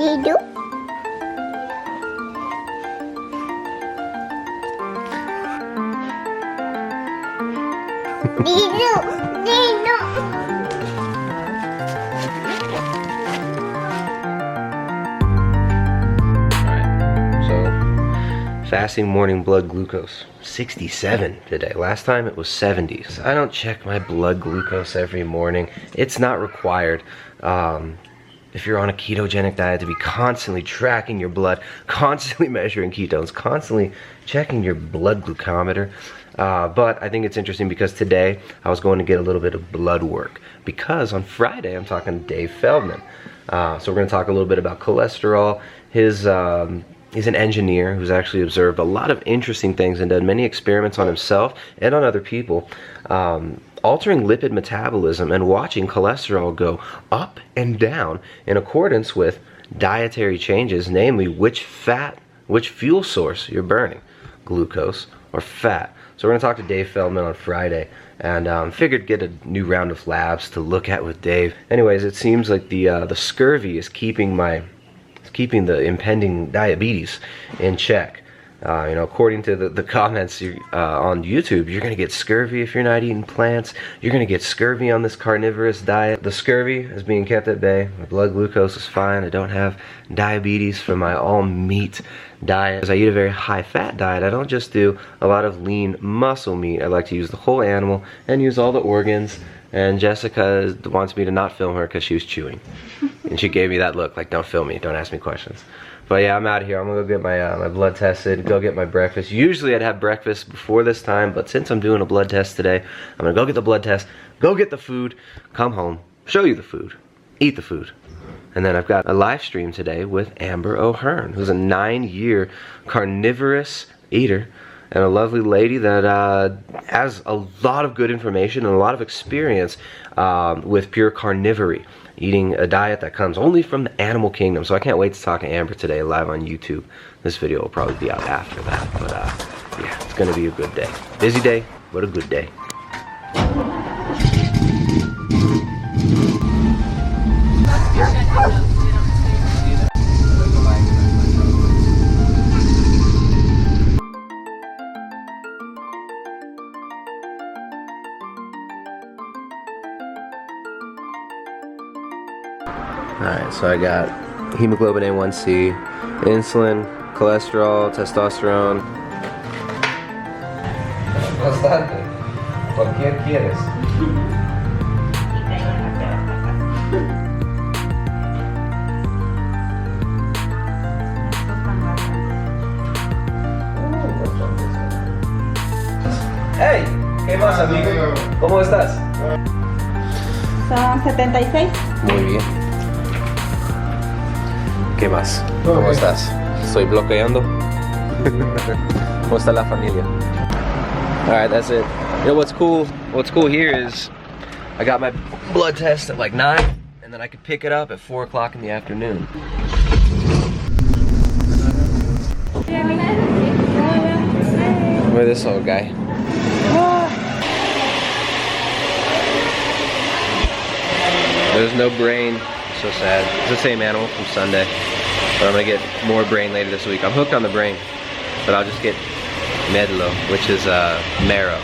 Dido. Fasting morning blood glucose, 67 today. Last time it was 70. So I don't check my blood glucose every morning. It's not required. If you're on a ketogenic diet, to be constantly tracking your blood, constantly measuring ketones, constantly checking your blood glucometer. But I think it's interesting because today I was going to get a little bit of blood work because on Friday I'm talking to Dave Feldman. So we're going to talk a little bit about cholesterol. He's an engineer who's actually observed a lot of interesting things and done many experiments on himself and on other people, altering lipid metabolism and watching cholesterol go up and down in accordance with dietary changes, namely which fuel source you're burning, glucose or fat. So we're going to talk to Dave Feldman on Friday and figured get a new round of labs to look at with Dave. Anyways, it seems like the scurvy is keeping the impending diabetes in check. You know, according to the comments on YouTube, you're gonna get scurvy if you're not eating plants. You're gonna get scurvy on this carnivorous diet. The scurvy is being kept at bay. My blood glucose is fine. I don't have diabetes from my all meat diet. As I eat a very high fat diet, I don't just do a lot of lean muscle meat. I like to use the whole animal and use all the organs. And Jessica wants me to not film her because she was chewing. And she gave me that look, like, don't film me, don't ask me questions. But yeah, I'm out of here. I'm gonna go get my blood tested, go get my breakfast. Usually I'd have breakfast before this time, but since I'm doing a blood test today, I'm gonna go get the blood test, go get the food, come home, show you the food, eat the food. And then I've got a live stream today with Amber O'Hearn, who's a 9-year carnivorous eater and a lovely lady that has a lot of good information and a lot of experience with pure carnivory, eating a diet that comes only from the animal kingdom. So I can't wait to talk to Amber today live on YouTube. This video will probably be out after that, but yeah, it's gonna be a good day. Busy day, but a good day. Alright, so I got hemoglobin A1C, insulin, cholesterol, testosterone. Bastante. Cualquier quieres. Hey, ¿qué más, amigo? ¿Cómo estás? Son 76. Muy bien. ¿Qué más? ¿Cómo estás? Estoy bloqueando. ¿Cómo está la familia? Alright, that's it. You know what's cool? What's cool here is I got my blood test at like 9 and then I could pick it up at 4 o'clock in the afternoon. Look at this old guy. There's no brain. So sad. It's the same animal from Sunday, but I'm gonna get more brain later this week. I'm hooked on the brain, but I'll just get medlo, which is marrow,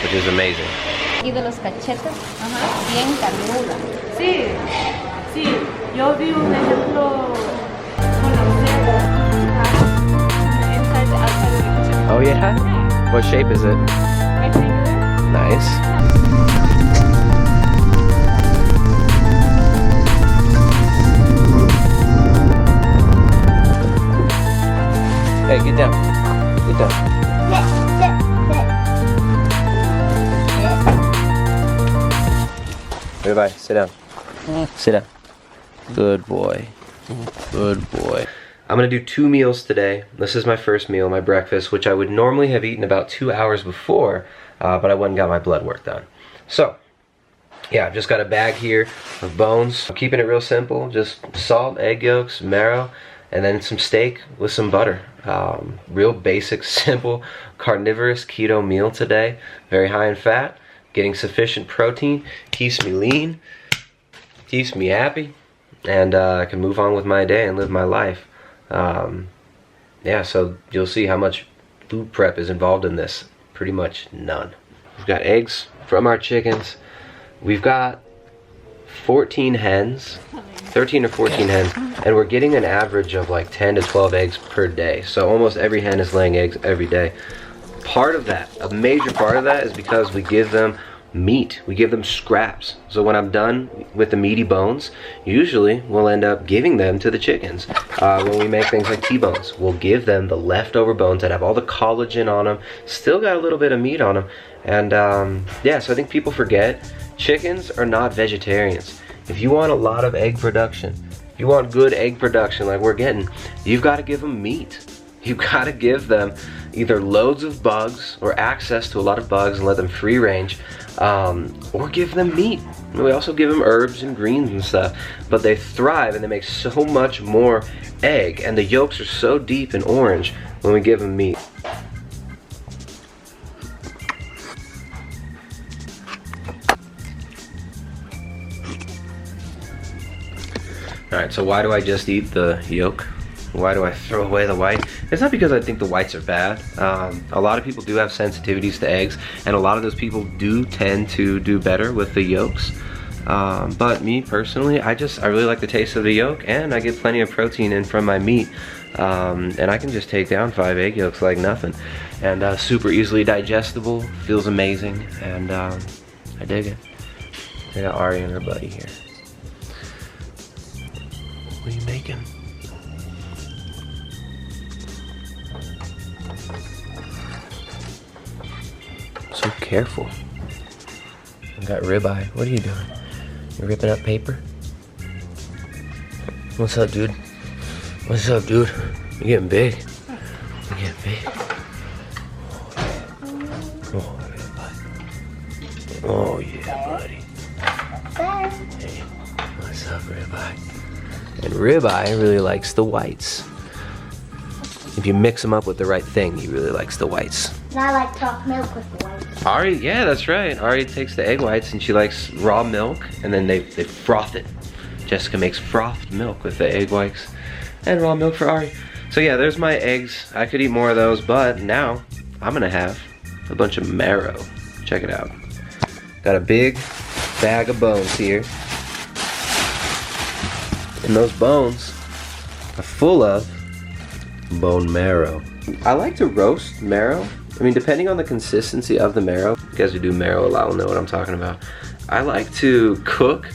which is amazing. Y de los cachetes, bien carnuda. Sí, sí. Yo vi un ejemplo con los dedos. Inside the outside of the cachete. Oh yeah? What shape is it? Rectangular. Nice. Hey, get down. Get down. Everybody, sit down. Sit down. Good boy. Good boy. I'm gonna do 2 meals today. This is my first meal, my breakfast, which I would normally have eaten about 2 hours before, but I went and got my blood work done. So, yeah, I've just got a bag here of bones. I'm keeping it real simple, just salt, egg yolks, marrow, and then some steak with some butter. Real basic, simple, carnivorous keto meal today. Very high in fat, getting sufficient protein, keeps me lean, keeps me happy. and I can move on with my day and live my life. Yeah, so you'll see how much food prep is involved in this. Pretty much none. We've got eggs from our chickens. We've got 14 hens, 13 or 14 hens, and we're getting an average of like 10 to 12 eggs per day. So almost every hen is laying eggs every day. Part of that, a major part of that, is because we give them meat. We give them scraps. So when I'm done with the meaty bones, usually we'll end up giving them to the chickens. When we make things like T-bones, we'll give them the leftover bones that have all the collagen on them, still got a little bit of meat on them. And yeah, so I think people forget chickens are not vegetarians. If you want a lot of egg production, if you want good egg production like we're getting, you've got to give them meat. You've got to give them either loads of bugs or access to a lot of bugs and let them free range, or give them meat. We also give them herbs and greens and stuff, but they thrive and they make so much more egg, and the yolks are so deep and orange when we give them meat. Alright, so why do I just eat the yolk? Why do I throw away the white? It's not because I think the whites are bad. A lot of people do have sensitivities to eggs, and a lot of those people do tend to do better with the yolks. But me personally, I really like the taste of the yolk, and I get plenty of protein in from my meat. And I can just take down 5 egg yolks like nothing. And super easily digestible, feels amazing, and I dig it. I got Ari and her buddy here. What are you making? So careful. I got ribeye. What are you doing? You ripping up paper? What's up, dude? What's up, dude? You're getting big. You're getting big. Oh, ribeye. Oh, yeah, buddy. Hey, what's up, ribeye? And ribeye really likes the whites. If you mix them up with the right thing, he really likes the whites. And I like chocolate milk with the whites. Ari, yeah, that's right. Ari takes the egg whites and she likes raw milk, and then they froth it. Jessica makes frothed milk with the egg whites and raw milk for Ari. So yeah, there's my eggs. I could eat more of those, but now I'm gonna have a bunch of marrow. Check it out. Got a big bag of bones here. And those bones are full of bone marrow. I like to roast marrow. I mean, depending on the consistency of the marrow, you guys who do marrow a lot will know what I'm talking about. I like to cook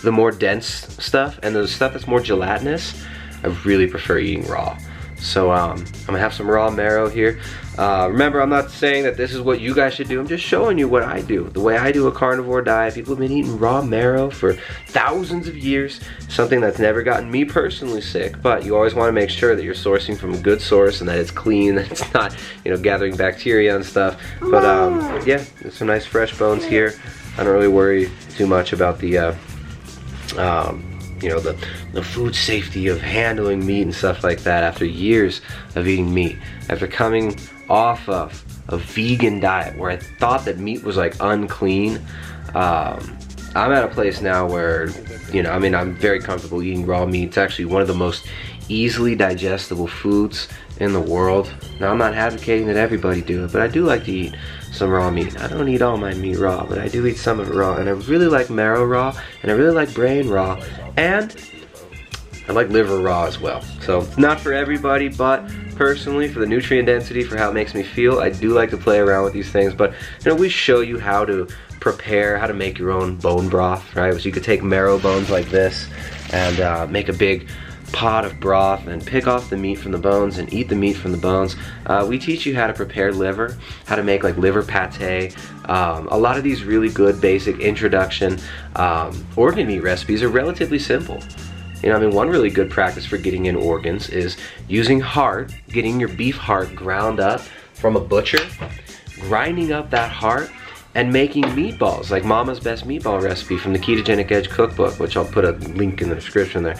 the more dense stuff, and the stuff that's more gelatinous, I really prefer eating raw. So I'm gonna have some raw marrow here. Remember, I'm not saying that this is what you guys should do. I'm just showing you what I do. The way I do a carnivore diet. People have been eating raw marrow for thousands of years. Something that's never gotten me personally sick, but you always want to make sure that you're sourcing from a good source and that it's clean, that it's not, you know, gathering bacteria and stuff. But yeah, there's some nice fresh bones here. I don't really worry too much about the you know, the food safety of handling meat and stuff like that after years of eating meat. After coming off of a vegan diet where I thought that meat was like unclean, I'm at a place now where, you know, I mean, I'm very comfortable eating raw meat. It's actually one of the most easily digestible foods in the world. Now, I'm not advocating that everybody do it, but I do like to eat some raw meat. I don't eat all my meat raw, but I do eat some of it raw, and I really like marrow raw, and I really like brain raw, and I like liver raw as well. So it's not for everybody, but personally, for the nutrient density, for how it makes me feel, I do like to play around with these things. But you know, we show you how to prepare, how to make your own bone broth, right? So you could take marrow bones like this and make a big pot of broth and pick off the meat from the bones and eat the meat from the bones. We teach you how to prepare liver, how to make like liver pate. A lot of these really good basic introduction organ meat recipes are relatively simple. You know, I mean, one really good practice for getting in organs is using heart, getting your beef heart ground up from a butcher, grinding up that heart, and making meatballs, like Mama's Best Meatball recipe from the Ketogenic Edge cookbook, which I'll put a link in the description there.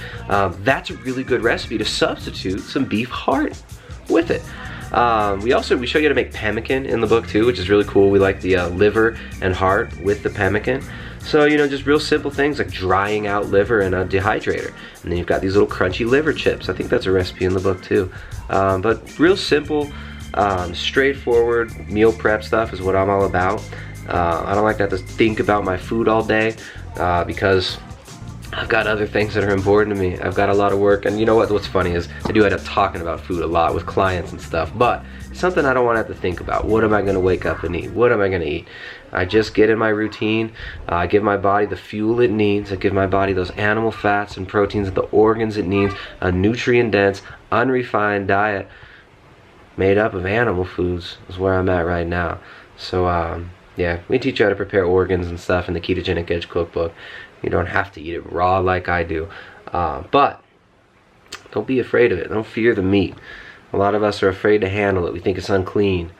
That's a really good recipe to substitute some beef heart with it. We show you how to make pemmican in the book too, which is really cool. We like the liver and heart with the pemmican. So, you know, just real simple things like drying out liver in a dehydrator. And then you've got these little crunchy liver chips. I think that's a recipe in the book too. But real simple, straightforward meal prep stuff is what I'm all about. I don't like to have to think about my food all day because I've got other things that are important to me. I've got a lot of work, and you know what's funny is I do end up talking about food a lot with clients and stuff, but it's something I don't want to have to think about. What am I going to wake up and eat? What am I going to eat? I just get in my routine. I give my body the fuel it needs. I give my body those animal fats and proteins and the organs it needs. A nutrient-dense, unrefined diet made up of animal foods is where I'm at right now. So yeah, we teach you how to prepare organs and stuff in the Ketogenic Edge cookbook. You don't have to eat it raw like I do. But don't be afraid of it. Don't fear the meat. A lot of us are afraid to handle it. We think it's unclean.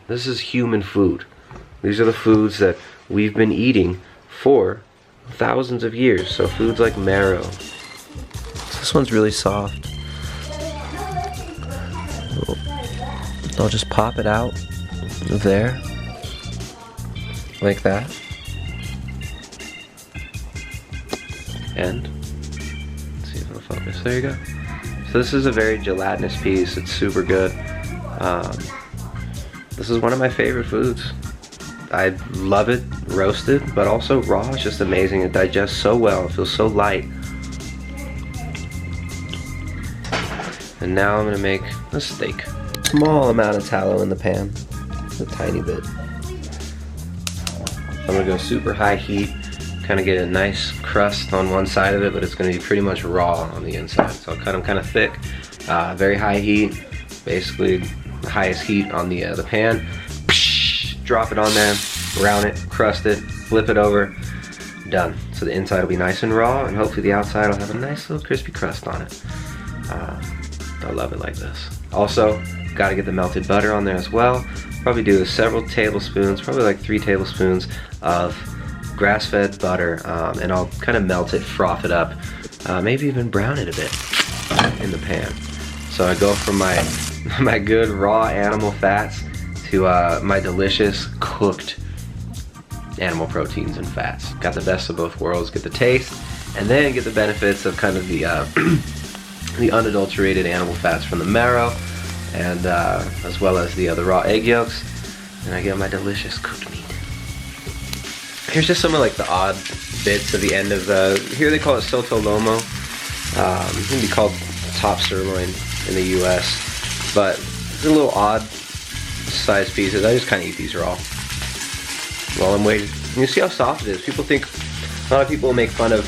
This is human food. These are the foods that we've been eating for thousands of years. So foods like marrow. This one's really soft. I'll just pop it out there. Like that. And let's see if it'll focus. There you go. So this is a very gelatinous piece. It's super good. This is one of my favorite foods. I love it roasted, but also raw. It's just amazing. It digests so well. It feels so light. And now I'm gonna make a steak. Small amount of tallow in the pan. Just a tiny bit. I'm gonna go super high heat. Kind of get a nice crust on one side of it, but it's going to be pretty much raw on the inside. So I'll cut them kind of thick, very high heat, basically the highest heat on the pan. Drop it on there, brown it, crust it, flip it over, done. So the inside will be nice and raw, and hopefully the outside will have a nice little crispy crust on it. I love it like this. Also, got to get the melted butter on there as well. Probably do several tablespoons, probably like 3 tablespoons of grass-fed butter, and I'll kind of melt it, froth it up, maybe even brown it a bit in the pan. So I go from my good raw animal fats to my delicious cooked animal proteins and fats. Got the best of both worlds, get the taste, and then get the benefits of kind of the the unadulterated animal fats from the marrow, and as well as the raw egg yolks, and I get my delicious cooked meat. Here's just some of like the odd bits of the end of here they call it sotolomo. It can be called top sirloin in the US, but it's a little odd size pieces. I just kind of eat these raw while I'm waiting. And you see how soft it is. People think, a lot of people make fun of,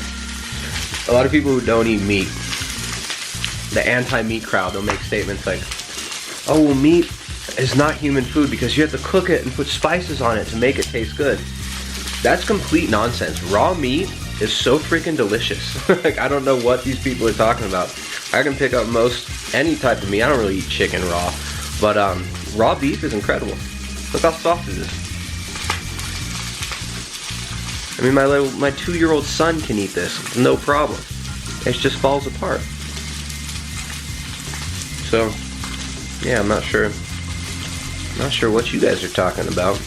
a lot of people who don't eat meat, the anti-meat crowd, they'll make statements like, oh, well, meat is not human food because you have to cook it and put spices on it to make it taste good. That's complete nonsense. Raw meat is so freaking delicious. Like, I don't know what these people are talking about. I can pick up most any type of meat. I don't really eat chicken raw, but raw beef is incredible. Look how soft it is. I mean, my 2-year-old son can eat this, no problem. It just falls apart. So, yeah, I'm not sure what you guys are talking about.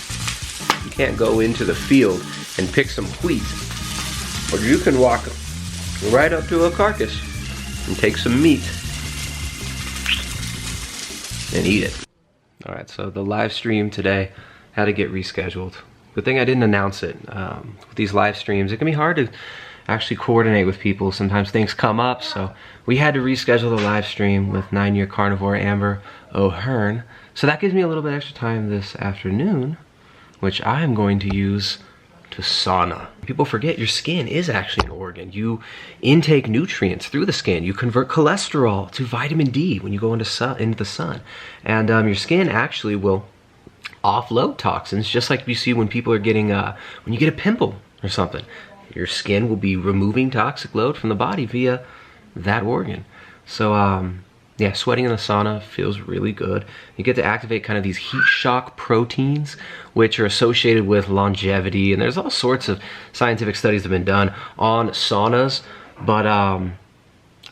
You can't go into the field and pick some wheat, or you can walk right up to a carcass and take some meat and eat it. All right, so the live stream today had to get rescheduled. Good thing I didn't announce it. With these live streams, it can be hard to actually coordinate with people. Sometimes things come up, so we had to reschedule the live stream with 9-year carnivore Amber O'Hearn. So that gives me a little bit extra time this afternoon, which I am going to use to sauna. People forget your skin is actually an organ. You intake nutrients through the skin. You convert cholesterol to vitamin D when you go into the sun. And your skin actually will offload toxins, just like you see when people are getting, when you get a pimple or something. Your skin will be removing toxic load from the body via that organ. So yeah, sweating in the sauna feels really good. You get to activate kind of these heat shock proteins, which are associated with longevity, and there's all sorts of scientific studies that have been done on saunas, but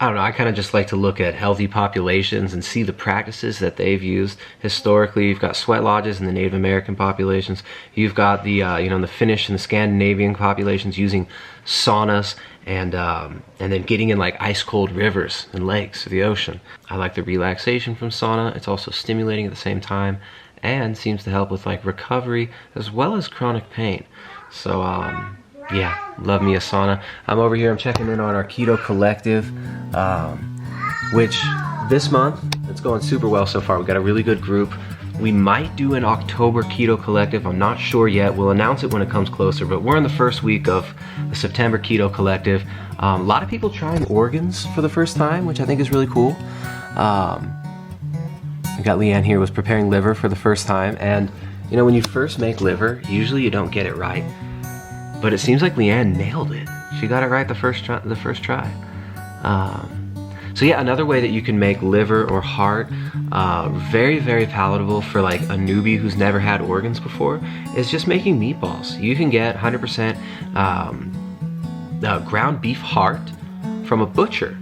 I don't know, I kind of just like to look at healthy populations and see the practices that they've used historically. You've got sweat lodges in the Native American populations. You've got the the Finnish and the Scandinavian populations using saunas and then getting in like ice cold rivers and lakes or the ocean. I like the relaxation from sauna. It's also stimulating at the same time and seems to help with like recovery as well as chronic pain. So yeah, love me a sauna. I'm over here, I'm checking in on our Keto Collective, which this month, it's going super well so far. We've got a really good group. We might do an October Keto Collective, I'm not sure yet. We'll announce it when it comes closer, but we're in the first week of the September Keto Collective. A lot of people trying organs for the first time, which I think is really cool. We got Leanne here, was preparing liver for the first time, and you know, when you first make liver, usually you don't get it right. But it seems like Leanne nailed it. She got it right the first try. So yeah, another way that you can make liver or heart very, very palatable for like a newbie who's never had organs before is just making meatballs. You can get 100% ground beef heart from a butcher.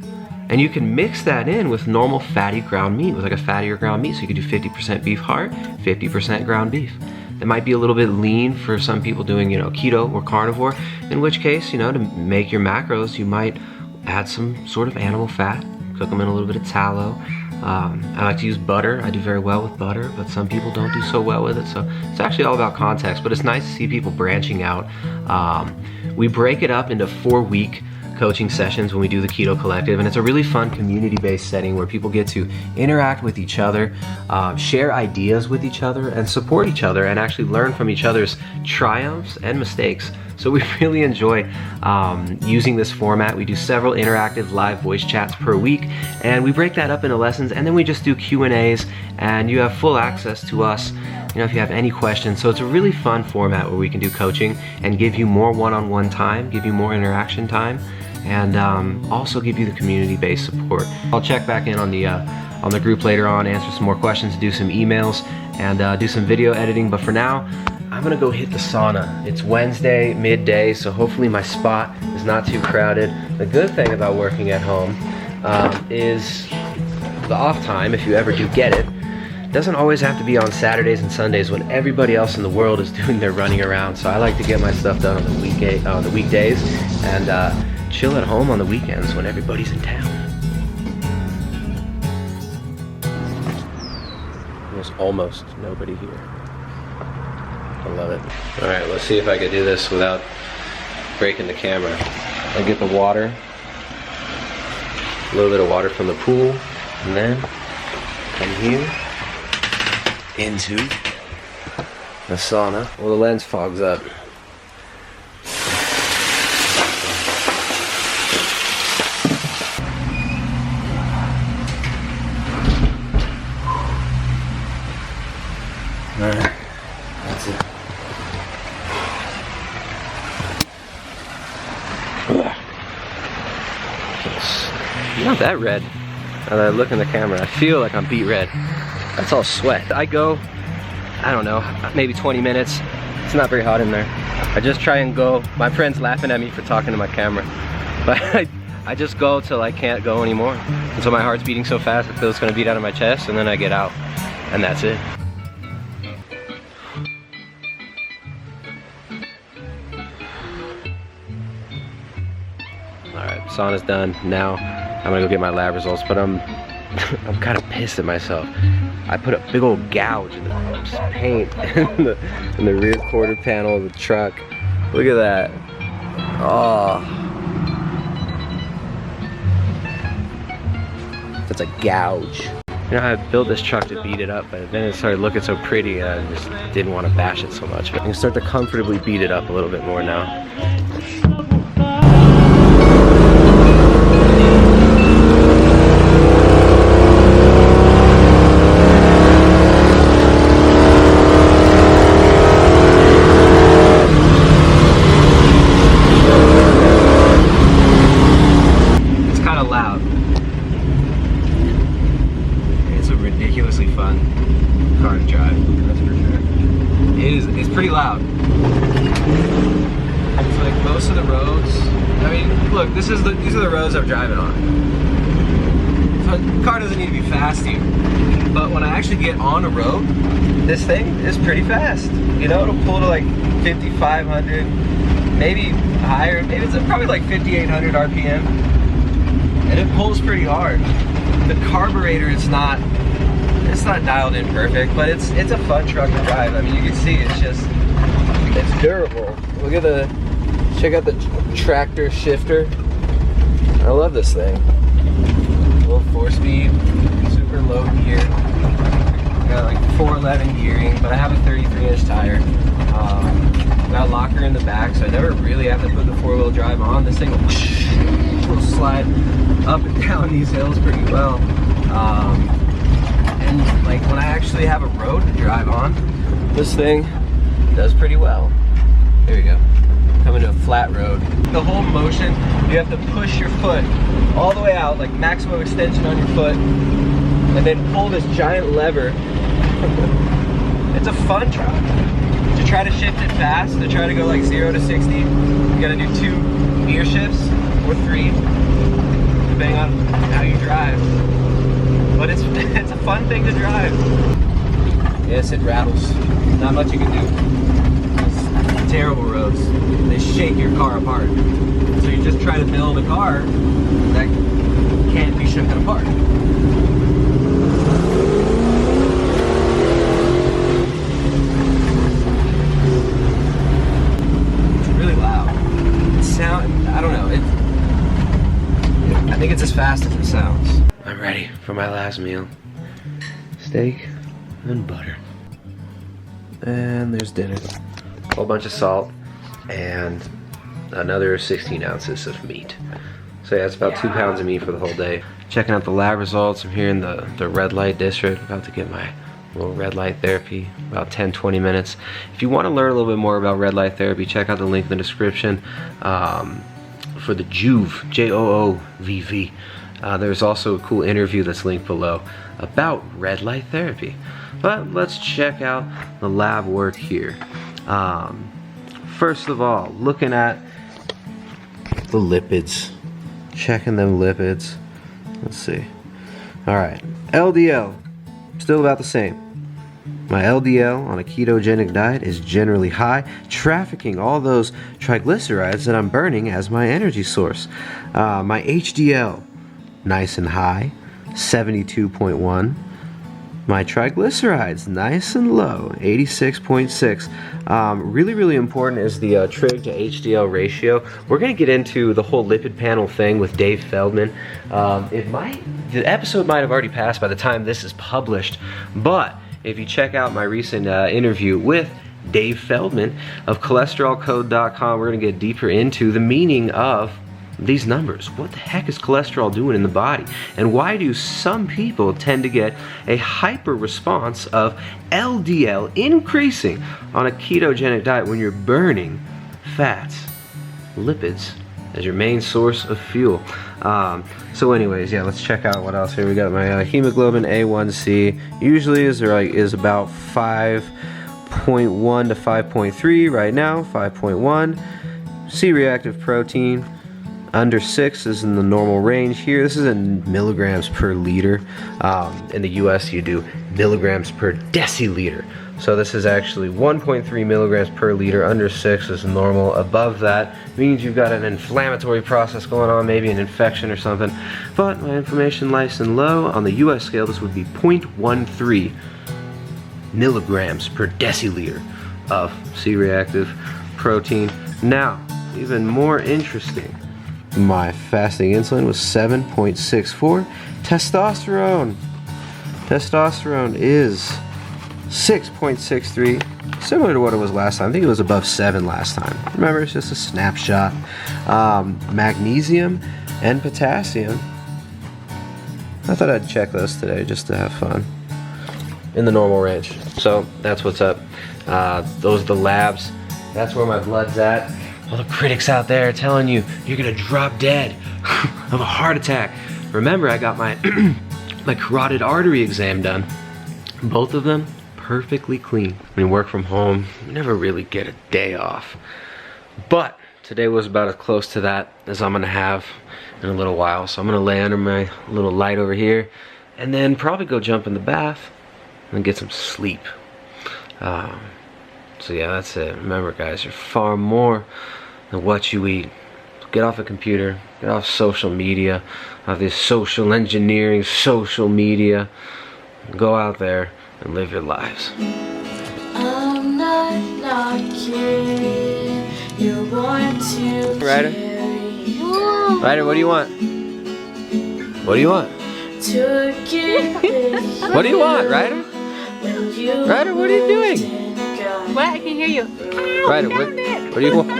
And you can mix that in with normal fatty ground meat, with like a fattier ground meat. So you could do 50% beef heart, 50% ground beef. It might be a little bit lean for some people doing, keto or carnivore, in which case, to make your macros, you might add some sort of animal fat, cook them in a little bit of tallow. I like to use butter. I do very well with butter, but some people don't do so well with it. So it's actually all about context, but it's nice to see people branching out. We break it up into 4-week coaching sessions when we do the Keto Collective, and it's a really fun community-based setting where people get to interact with each other, share ideas with each other, and support each other, and actually learn from each other's triumphs and mistakes. So we really enjoy using this format. We do several interactive live voice chats per week, and we break that up into lessons, and then we just do Q&As, and you have full access to us if you have any questions. So it's a really fun format where we can do coaching and give you more one-on-one time, give you more interaction time, and also give you the community-based support. I'll check back in on the group later on, answer some more questions, do some emails, and do some video editing. But for now, I'm gonna go hit the sauna. It's Wednesday, midday, so hopefully my spot is not too crowded. The good thing about working at home is the off time, if you ever do get it, doesn't always have to be on Saturdays and Sundays when everybody else in the world is doing their running around. So I like to get my stuff done on the weekdays and chill at home on the weekends when everybody's in town. There's almost nobody here. I love it. All right, let's see if I can do this without breaking the camera. I get the water, a little bit of water from the pool, and then come here into the sauna. Well, the lens fogs up. Alright, that's it. Not that red. Now that I look in the camera, I feel like I'm beet red. That's all sweat. I go, I don't know, maybe 20 minutes. It's not very hot in there. I just try and go. My friend's laughing at me for talking to my camera. But I just go till I can't go anymore. And so my heart's beating so fast, I feel it's gonna beat out of my chest, and then I get out. And that's it. Alright, sauna's done. Now I'm gonna go get my lab results, but I'm kind of pissed at myself. I put a big old gouge in the paint in the rear quarter panel of the truck. Look at that. Oh. That's a gouge. You know, I built this truck to beat it up, but then it started looking so pretty and I just didn't want to bash it so much. But I can start to comfortably beat it up a little bit more now. Pretty loud. It's like most of the roads. I mean, look, these are the roads I'm driving on. So the car doesn't need to be fast here. But when I actually get on a road, this thing is pretty fast. You know, it'll pull to like 5,500, maybe higher. Maybe it's probably like 5,800 RPM. And it pulls pretty hard. The carburetor is not, it's not dialed in perfect, but it's a fun truck to drive. I mean, you can see it's durable. Look at check out the tractor shifter. I love this thing. Little 4-speed, super low gear. Got like 411 gearing, but I have a 33-inch tire. Got a locker in the back, so I never really have to put the 4-wheel drive on. This thing will slide up and down these hills pretty well. And like when I actually have a road to drive on, this thing does pretty well. There we go. Coming to a flat road. The whole motion, you have to push your foot all the way out, like maximum extension on your foot, and then pull this giant lever. It's a fun truck. To try to shift it fast, to try to go like 0 to 60, you gotta do 2 gear shifts or 3, depending on how you drive. But it's a fun thing to drive. Yes, it rattles. Not much you can do. It's terrible roads. They shake your car apart. So you just try to build a car that can't be shaken apart. I don't know, I think it's as fast as it sounds. I'm ready for my last meal. Steak and butter. And there's dinner. A whole bunch of salt and another 16 ounces of meat. So yeah, it's about 2 pounds of meat for the whole day. Checking out the lab results. I'm here in the red light district, about to get my little red light therapy, about 10-20 minutes. If you want to learn a little bit more about red light therapy, check out the link in the description for the Joovv, Joovv. There's also a cool interview that's linked below about red light therapy. But let's check out the lab work here. First of all, looking at the lipids, checking them lipids. Let's see. All right, LDL, still about the same. My LDL on a ketogenic diet is generally high, trafficking all those triglycerides that I'm burning as my energy source. My HDL, nice and high, 72.1. My triglycerides, nice and low, 86.6. Really important is the trig to HDL ratio. We're going to get into the whole lipid panel thing with Dave Feldman. The episode might have already passed by the time this is published, but if you check out my recent interview with Dave Feldman of cholesterolcode.com, we're going to get deeper into the meaning of these numbers. What the heck is cholesterol doing in the body? And why do some people tend to get a hyper response of LDL increasing on a ketogenic diet when you're burning fats, lipids, as your main source of fuel? So anyways, yeah, let's check out what else here. We got my hemoglobin A1C usually is about 5.1 to 5.3 right now, 5.1. C-reactive protein under 6 is in the normal range here. This is in milligrams per liter. In the US you do milligrams per deciliter. So this is actually 1.3 milligrams per liter. Under 6 is normal. Above that means you've got an inflammatory process going on, maybe an infection or something. But my inflammation nice and low. On the US scale, this would be 0.13 milligrams per deciliter of C-reactive protein. Now, even more interesting, my fasting insulin was 7.64. Testosterone is 6.63, similar to what it was last time. I think it was above 7 last time. Remember, it's just a snapshot. Magnesium and potassium, I thought I'd check those today just to have fun. In the normal range. So that's what's up. Those are the labs. That's where my blood's at. All the critics out there telling you you're gonna drop dead of a heart attack. Remember, I got my my carotid artery exam done. Both of them perfectly clean. When you work from home, you never really get a day off. But today was about as close to that as I'm gonna have in a little while, so I'm gonna lay under my little light over here and then probably go jump in the bath and get some sleep. So yeah, that's it. Remember guys, you're far more than what you eat. Get off the computer, get off social media, off this social engineering, social media. Go out there and live your lives. I'm not kidding. You want to Ryder? Ryder, what do you want? What do you want? What do you want, Ryder? Ryder, what are you doing? What? I can hear you. Ryder, what do you want?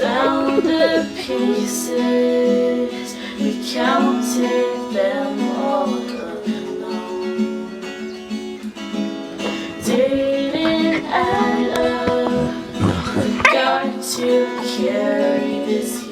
Found the pieces, we counted them all alone. Didn't add up, forgot to carry this hero.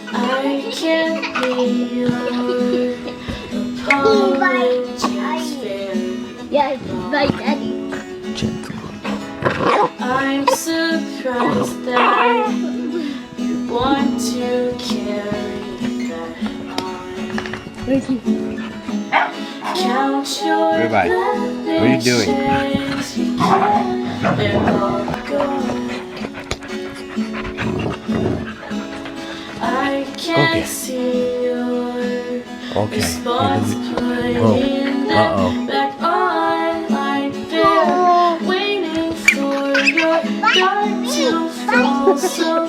I can't be your apologies fair. Yeah, my daddy. I'm surprised that you want to carry that on. Where's he? Count your Everybody, what are you doing? blessings, you can, they're all gone. I can't see your response, putting them back on like they're waiting for your dark to fall so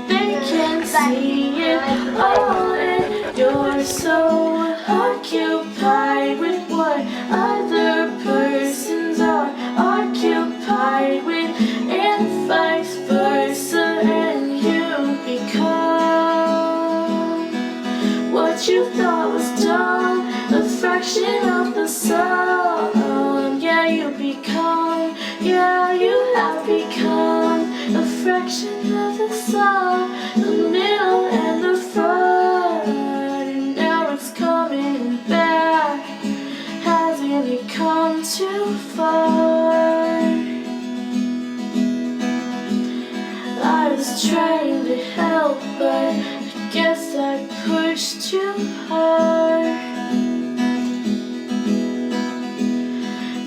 they can see it all, and you're so occupied with what other persons are occupied with, and vice versa, and you become what you thought was done, a fraction of the sum. Yeah, you become, yeah, you have become a fraction of the sum, the middle and the front, and now it's coming back. Hasn't it come too far? I was trying to help, but I guess I pushed too hard.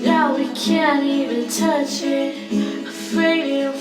Now we can't even touch it, afraid it'll